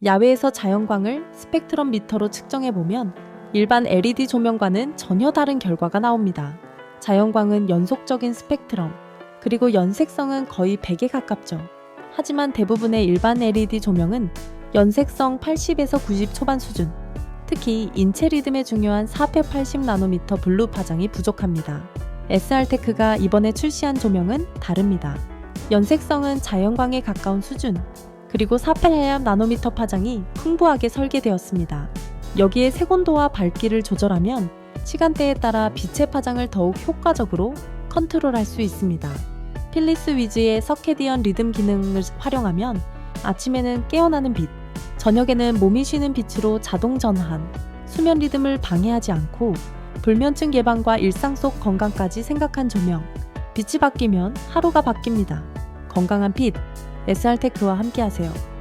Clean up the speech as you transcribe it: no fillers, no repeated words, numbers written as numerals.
야외에서 자연광을 스펙트럼 미터로 측정해보면 일반 LED 조명과는 전혀 다른 결과가 나옵니다. 자연광은 연속적인 스펙트럼, 그리고 연색성은 거의 100에 가깝죠. 하지만 대부분의 일반 LED 조명은 연색성 80에서 90 초반 수준, 특히 인체 리듬에 중요한 480나노미터 블루 파장이 부족합니다. SR테크가 이번에 출시한 조명은 다릅니다. 연색성은 자연광에 가까운 수준, 그리고 480나노미터 파장이 풍부하게 설계되었습니다. 여기에 색온도와 밝기를 조절하면 시간대에 따라 빛의 파장을 더욱 효과적으로 컨트롤할 수 있습니다. 필리스 위즈의 서케디언 리듬 기능을 활용하면 아침에는 깨어나는 빛, 저녁에는 몸이 쉬는 빛으로 자동 전환, 수면 리듬을 방해하지 않고 불면증 예방과 일상 속 건강까지 생각한 조명. 빛이 바뀌면 하루가 바뀝니다. 건강한 빛, SR테크와 함께하세요.